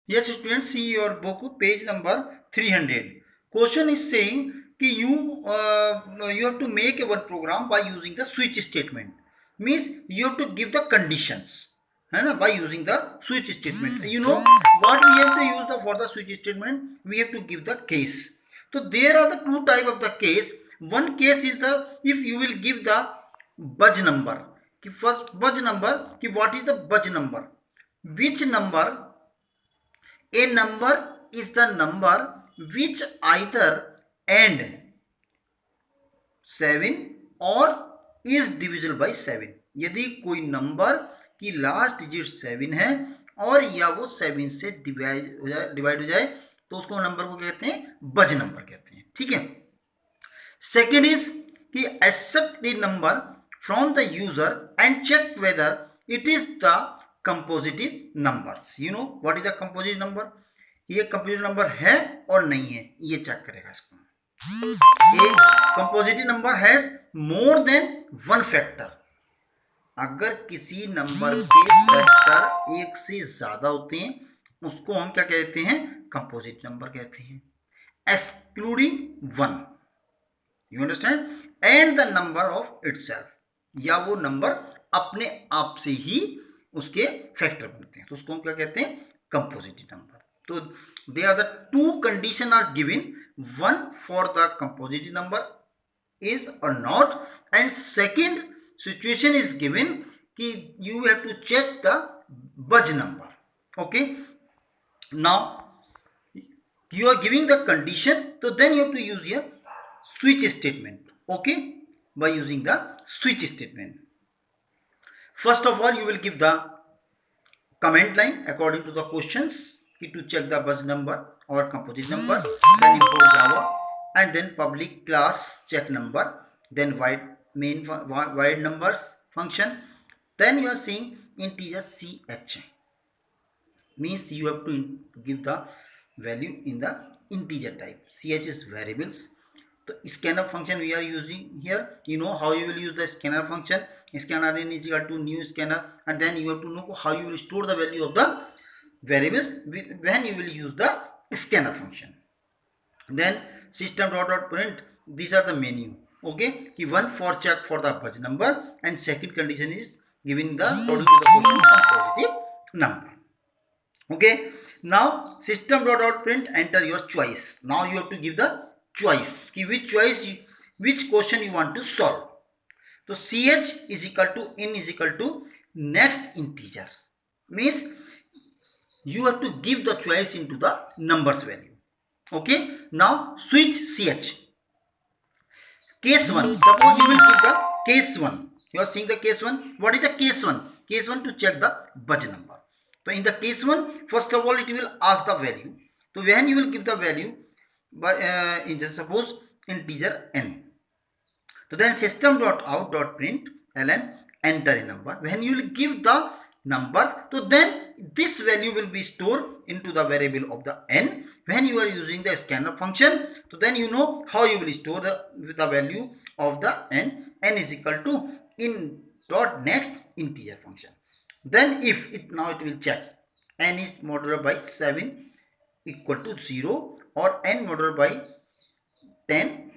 Yes, students, see your book, page number 300. Question is saying कि you have to make a one program by using the switch statement. Means you have to give the conditions, है ना, by using the switch statement. You know what we have to use the for the switch statement? We have to give the case. So there are the two type of the case. One case is the if you will give the budge number. कि first budge number कि what is the budge number? Which number? A number is the number which either end 7 और is divisible by 7. यदि कोई number की last digit 7 है और या वो 7 से डिवाइड हो जाए तो उसको नंबर को कहते हैं बज नंबर कहते हैं. ठीक है. सेकेंड इज कि accept the number from the user and check whether it is the composite numbers. You know what is the composite number? ये कंपोजिटिव नंबर है और नहीं है ये चेक करेगा इसको. A composite number has more than one factor. अगर किसी नंबर के फैक्टर एक से ज्यादा होते हैं उसको हम क्या कहते हैं? कंपोजिटिव नंबर कहते हैं. Excluding one, you understand, and the number of itself, या वो नंबर अपने आप से ही उसके फैक्टर बनते हैं तो उसको हम क्या कहते हैं? Composite number. तो they are the two condition are given, one for the composite number is or not, and second situation is given कि you have to check the budge number. Okay, now you are giving the condition, so then you have to use your switch statement. Okay, by using the switch statement, first of all you will give the comment line according to the questions to check the budge number or composite number, then import Java, and then public class check number, then void numbers function, then you are seeing integer ch, means you have to give the value in the integer type. Ch is variables. So scanner function we are using here. You know how you will use the scanner function. Scanner in is equal to new scanner, and then you have to know how you will store the value of the variables when you will use the scanner function. Then system.print, these are the menu. Okay, one for check for the budge number, and second condition is giving the according to the question positive number. Okay, now system.print, enter your choice. Now you have to give the choice, which question you want to solve. So ch is equal to in is equal to next integer, means you have to give the choice into the numbers value. Okay, now switch ch. Case 1, suppose you will give the case 1. You are seeing the case 1. What is the case 1? Case 1 to check the budge number. So in the case 1, first of all it will ask the value. So when you will give the value by suppose integer n, so then system.out.print ln enter a number. When you will give the number, so then this value will be stored into the variable of the n. When you are using the scanner function, so then you know how you will store the value of the n. N is equal to in dot next integer function. Then if it now it will check n is modular by 7 equal to 0 or n modular by 10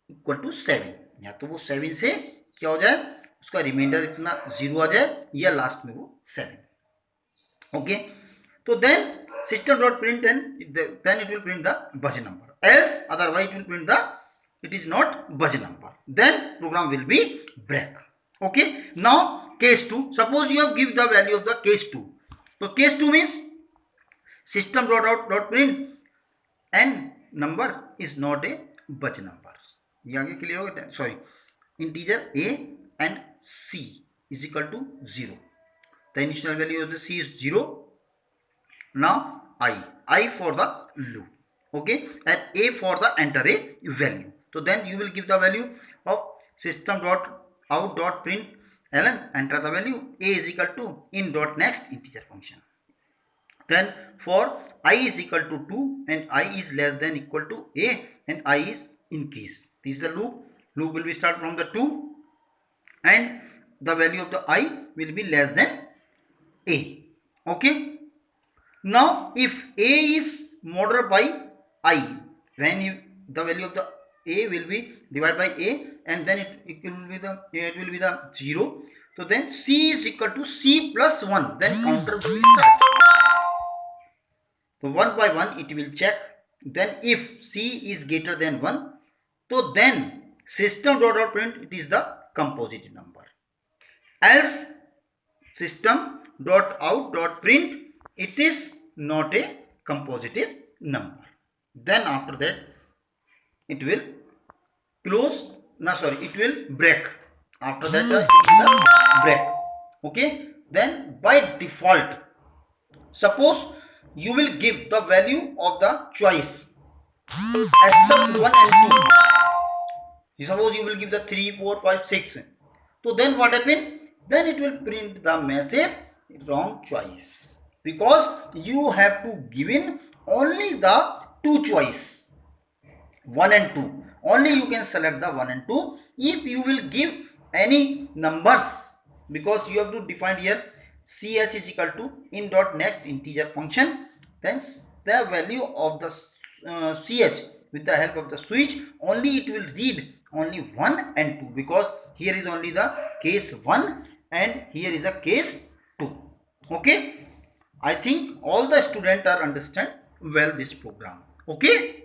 equal to 7, या तो वो 7 से क्या हो जाए उसका reminder इतना 0 आ जाए या लास्ट में वो 7. ओके, तो then system.print and then it will print the budge number, else otherwise it will print the it is not budge number, then program will be break. Okay, now case 2, suppose you have give the value of the case 2. So case 2 means system.out.print and number is not a budge number. ये आगे clear होगा. Sorry, integer a and c is equal to 0. The initial value of the c is 0. Now I for the loop. Okay, and a for the enter a value. So then you will give the value of system.out.print ln enter the value a is equal to in dot next integer function. Then for I is equal to 2 and I is less than equal to a and I is increase. This is the loop. Loop will be start from the 2 and the value of the I will be less than a. Okay, Now if a is modeled by I, when you, the value of the a will be divided by a, and then it will be the 0. So then c is equal to c plus 1, then counter will start. So 1 by 1 it will check. Then if c is greater than 1, so then system dot dot print it is the composite number. Else system dot out dot print it is not a compositive number. Then after that it will close, it will break. After that it will break. Okay, then by default, suppose you will give the value of the choice except 1 and 2. Suppose you will give the 3, 4, 5, 6. So then what happen? Then it will print the message wrong choice, because you have to give in only the 2 choice, 1 and 2. Only you can select the 1 and 2. If you will give any numbers, because you have to define here ch is equal to in dot next integer function, then the value of the ch with the help of the switch, only it will read only 1 and 2, because here is only the case 1 and here is a case 2. Okay, I think all the students are understand well this program. Okay.